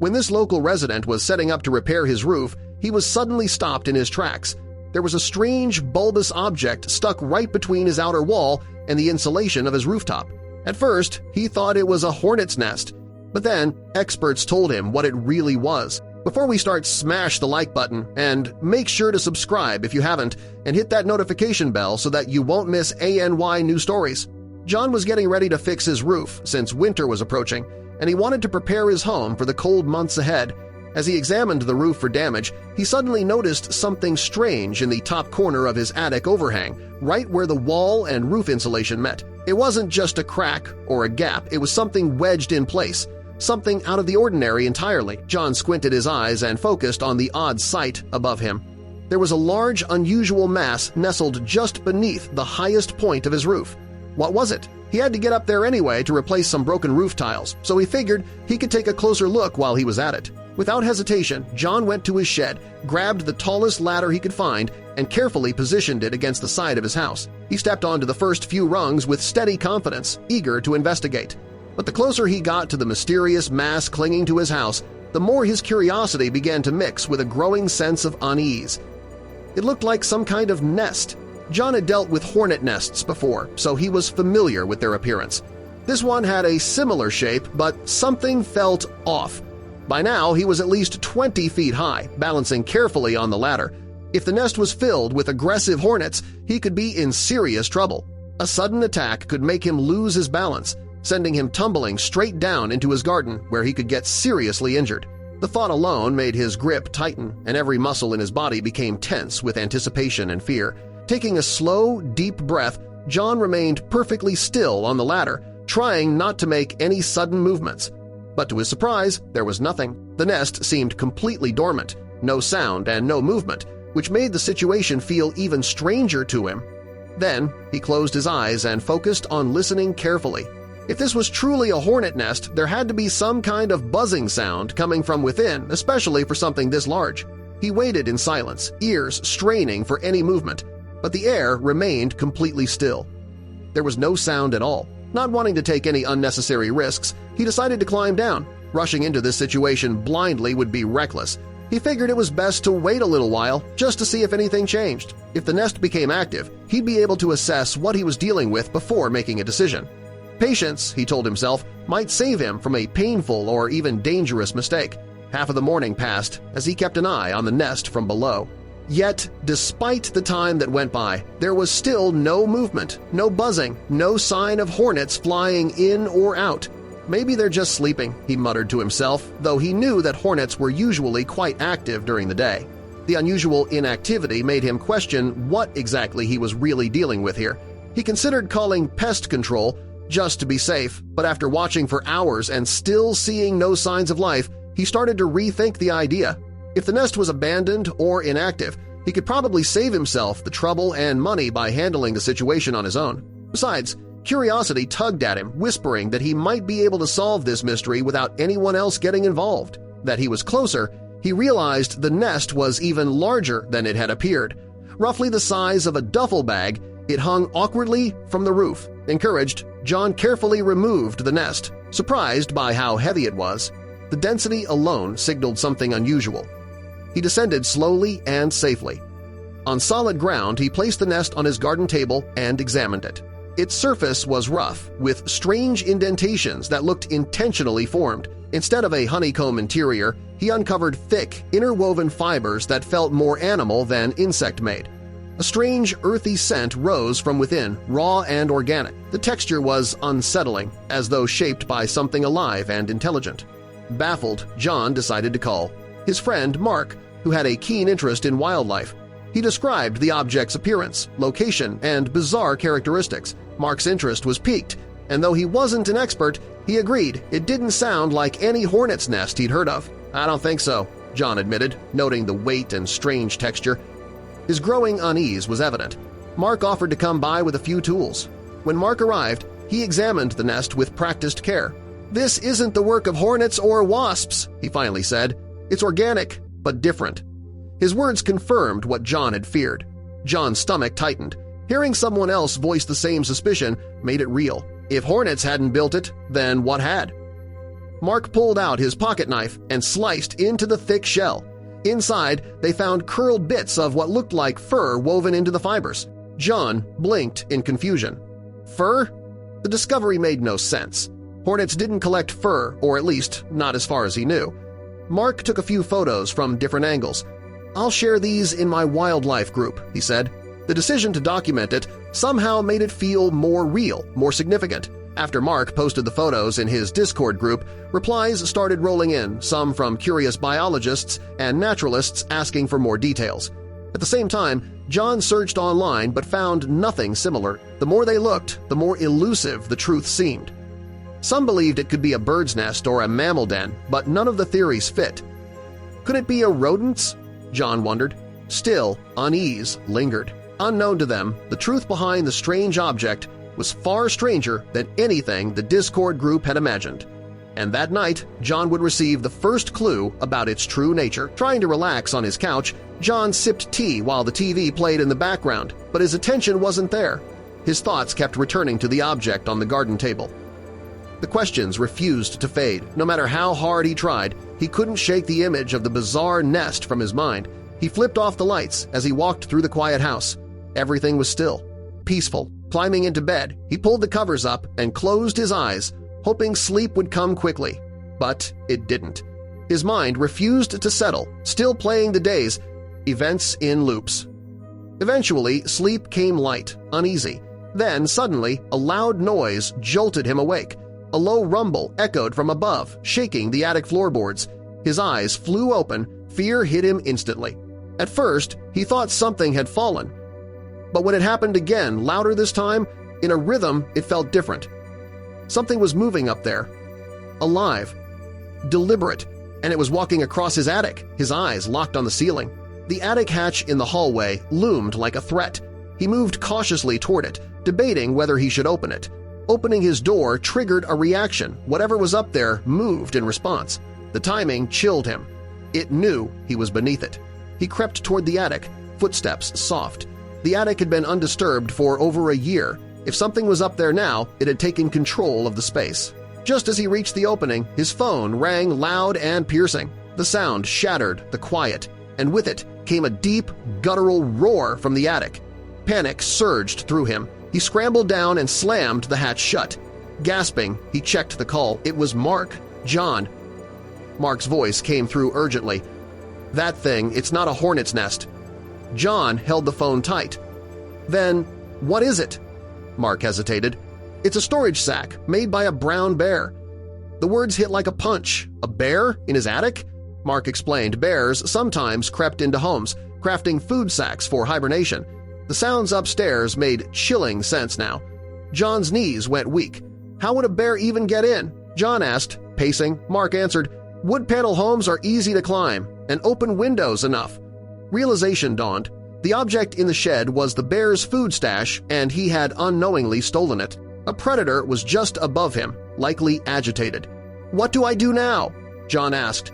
When this local resident was setting up to repair his roof, he was suddenly stopped in his tracks. There was a strange, bulbous object stuck right between his outer wall and the insulation of his rooftop. At first, he thought it was a hornet's nest, but then experts told him what it really was. Before we start, smash the like button and make sure to subscribe if you haven't and hit that notification bell so that you won't miss ANY new stories. John was getting ready to fix his roof since winter was approaching, and he wanted to prepare his home for the cold months ahead. As he examined the roof for damage, he suddenly noticed something strange in the top corner of his attic overhang, right where the wall and roof insulation met. It wasn't just a crack or a gap, it was something wedged in place, something out of the ordinary entirely. John squinted his eyes and focused on the odd sight above him. There was a large, unusual mass nestled just beneath the highest point of his roof. What was it? He had to get up there anyway to replace some broken roof tiles, so he figured he could take a closer look while he was at it. Without hesitation, John went to his shed, grabbed the tallest ladder he could find, and carefully positioned it against the side of his house. He stepped onto the first few rungs with steady confidence, eager to investigate. But the closer he got to the mysterious mass clinging to his house, the more his curiosity began to mix with a growing sense of unease. It looked like some kind of nest. John had dealt with hornet nests before, so he was familiar with their appearance. This one had a similar shape, but something felt off. By now, he was at least 20 feet high, balancing carefully on the ladder. If the nest was filled with aggressive hornets, he could be in serious trouble. A sudden attack could make him lose his balance, sending him tumbling straight down into his garden where he could get seriously injured. The thought alone made his grip tighten, and every muscle in his body became tense with anticipation and fear. Taking a slow, deep breath, John remained perfectly still on the ladder, trying not to make any sudden movements. But to his surprise, there was nothing. The nest seemed completely dormant, no sound and no movement, which made the situation feel even stranger to him. Then he closed his eyes and focused on listening carefully. If this was truly a hornet nest, there had to be some kind of buzzing sound coming from within, especially for something this large. He waited in silence, ears straining for any movement, but the air remained completely still. There was no sound at all. Not wanting to take any unnecessary risks, he decided to climb down. Rushing into this situation blindly would be reckless. He figured it was best to wait a little while just to see if anything changed. If the nest became active, he'd be able to assess what he was dealing with before making a decision. Patience, he told himself, might save him from a painful or even dangerous mistake. Half of the morning passed as he kept an eye on the nest from below. Yet, despite the time that went by, there was still no movement, no buzzing, no sign of hornets flying in or out. Maybe they're just sleeping, he muttered to himself, though he knew that hornets were usually quite active during the day. The unusual inactivity made him question what exactly he was really dealing with here. He considered calling pest control just to be safe, but after watching for hours and still seeing no signs of life, he started to rethink the idea. If the nest was abandoned or inactive, he could probably save himself the trouble and money by handling the situation on his own. Besides, curiosity tugged at him, whispering that he might be able to solve this mystery without anyone else getting involved. That he was closer, he realized the nest was even larger than it had appeared. Roughly the size of a duffel bag, it hung awkwardly from the roof. Encouraged, John carefully removed the nest, surprised by how heavy it was. The density alone signaled something unusual. He descended slowly and safely. On solid ground, he placed the nest on his garden table and examined it. Its surface was rough, with strange indentations that looked intentionally formed. Instead of a honeycomb interior, he uncovered thick, interwoven fibers that felt more animal than insect-made. A strange, earthy scent rose from within, raw and organic. The texture was unsettling, as though shaped by something alive and intelligent. Baffled, John decided to call his friend Mark, who had a keen interest in wildlife. He described the object's appearance, location, and bizarre characteristics. Mark's interest was piqued, and though he wasn't an expert, he agreed it didn't sound like any hornet's nest he'd heard of. "I don't think so," John admitted, noting the weight and strange texture. His growing unease was evident. Mark offered to come by with a few tools. When Mark arrived, he examined the nest with practiced care. "This isn't the work of hornets or wasps," he finally said. "It's organic, but different." His words confirmed what John had feared. John's stomach tightened. Hearing someone else voice the same suspicion made it real. If hornets hadn't built it, then what had? Mark pulled out his pocket knife and sliced into the thick shell. Inside, they found curled bits of what looked like fur woven into the fibers. John blinked in confusion. Fur? The discovery made no sense. Hornets didn't collect fur, or at least not as far as he knew. Mark took a few photos from different angles. "I'll share these in my wildlife group," he said. The decision to document it somehow made it feel more real, more significant. After Mark posted the photos in his Discord group, replies started rolling in, some from curious biologists and naturalists asking for more details. At the same time, John searched online but found nothing similar. The more they looked, the more elusive the truth seemed. Some believed it could be a bird's nest or a mammal den, but none of the theories fit. Could it be a rodent's? John wondered. Still, unease lingered. Unknown to them, the truth behind the strange object was far stranger than anything the Discord group had imagined. And that night, John would receive the first clue about its true nature. Trying to relax on his couch, John sipped tea while the TV played in the background, but his attention wasn't there. His thoughts kept returning to the object on the garden table. The questions refused to fade. No matter how hard he tried, he couldn't shake the image of the bizarre nest from his mind. He flipped off the lights as he walked through the quiet house. Everything was still, peaceful. Climbing into bed, he pulled the covers up and closed his eyes, hoping sleep would come quickly. But it didn't. His mind refused to settle, still playing the days, events in loops. Eventually, sleep came light, uneasy. Then, suddenly, a loud noise jolted him awake. A low rumble echoed from above, shaking the attic floorboards. His eyes flew open, fear hit him instantly. At first, he thought something had fallen. But when it happened again, louder this time, in a rhythm it felt different. Something was moving up there. Alive. Deliberate. And it was walking across his attic, his eyes locked on the ceiling. The attic hatch in the hallway loomed like a threat. He moved cautiously toward it, debating whether he should open it. Opening his door triggered a reaction. Whatever was up there moved in response. The timing chilled him. It knew he was beneath it. He crept toward the attic, footsteps soft. The attic had been undisturbed for over a year. If something was up there now, it had taken control of the space. Just as he reached the opening, his phone rang loud and piercing. The sound shattered the quiet, and with it came a deep, guttural roar from the attic. Panic surged through him. He scrambled down and slammed the hatch shut. Gasping, he checked the call. It was Mark. John. Mark's voice came through urgently. "That thing, it's not a hornet's nest." John held the phone tight. "Then, what is it?" Mark hesitated. "It's a storage sack made by a brown bear." The words hit like a punch. A bear in his attic? Mark explained bears sometimes crept into homes, crafting food sacks for hibernation. The sounds upstairs made chilling sense now. John's knees went weak. How would a bear even get in? John asked, pacing. Mark answered, "Wood panel homes are easy to climb, and open windows enough." Realization dawned. The object in the shed was the bear's food stash, and he had unknowingly stolen it. A predator was just above him, likely agitated. "What do I do now?" John asked.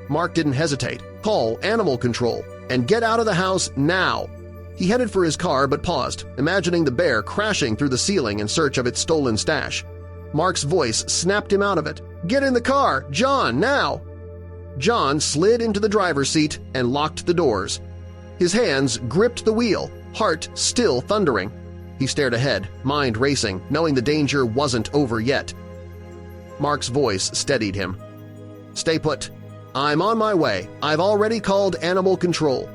Mark didn't hesitate. "Call animal control and get out of the house now." He headed for his car but paused, imagining the bear crashing through the ceiling in search of its stolen stash. Mark's voice snapped him out of it. "Get in the car! John, now!" John slid into the driver's seat and locked the doors. His hands gripped the wheel, heart still thundering. He stared ahead, mind racing, knowing the danger wasn't over yet. Mark's voice steadied him. "Stay put. I'm on my way. I've already called animal control."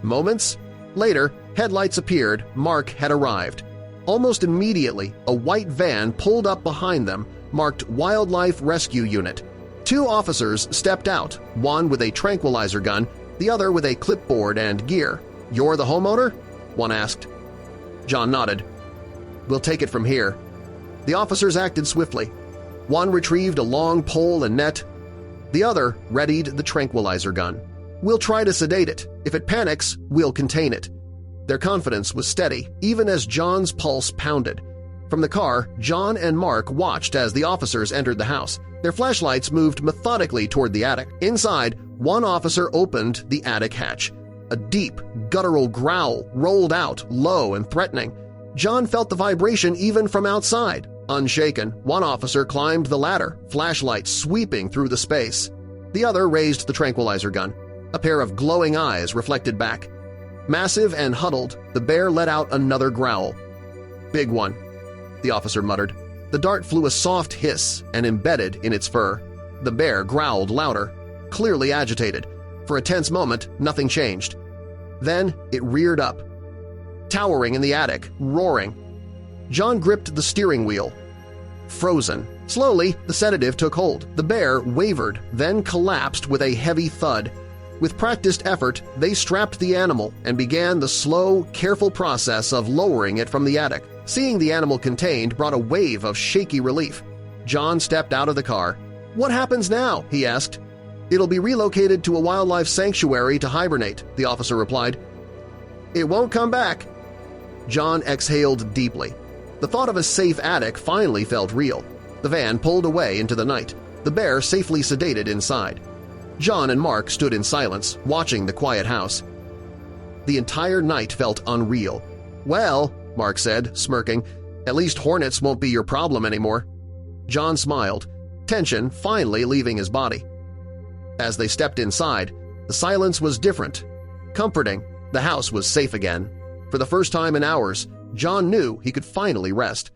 Moments later, headlights appeared. Mark had arrived. Almost immediately, a white van pulled up behind them, marked Wildlife Rescue Unit. Two officers stepped out, one with a tranquilizer gun, the other with a clipboard and gear. "You're the homeowner?" one asked. John nodded. "We'll take it from here." The officers acted swiftly. One retrieved a long pole and net. The other readied the tranquilizer gun. "We'll try to sedate it. If it panics, we'll contain it." Their confidence was steady, even as John's pulse pounded. From the car, John and Mark watched as the officers entered the house. Their flashlights moved methodically toward the attic. Inside, one officer opened the attic hatch. A deep, guttural growl rolled out, low and threatening. John felt the vibration even from outside. Unshaken, one officer climbed the ladder, flashlight sweeping through the space. The other raised the tranquilizer gun. A pair of glowing eyes reflected back. Massive and huddled, the bear let out another growl. "Big one," the officer muttered. The dart flew a soft hiss and embedded in its fur. The bear growled louder, clearly agitated. For a tense moment, nothing changed. Then it reared up, towering in the attic, roaring. John gripped the steering wheel. Frozen. Slowly, the sedative took hold. The bear wavered, then collapsed with a heavy thud. With practiced effort, they strapped the animal and began the slow, careful process of lowering it from the attic. Seeing the animal contained brought a wave of shaky relief. John stepped out of the car. "What happens now?" he asked. "It'll be relocated to a wildlife sanctuary to hibernate," the officer replied. "It won't come back." John exhaled deeply. The thought of a safe attic finally felt real. The van pulled away into the night, the bear safely sedated inside. John and Mark stood in silence, watching the quiet house. The entire night felt unreal. "Well," Mark said, smirking, "at least hornets won't be your problem anymore." John smiled, tension finally leaving his body. As they stepped inside, the silence was different, comforting. The house was safe again. For the first time in hours, John knew he could finally rest.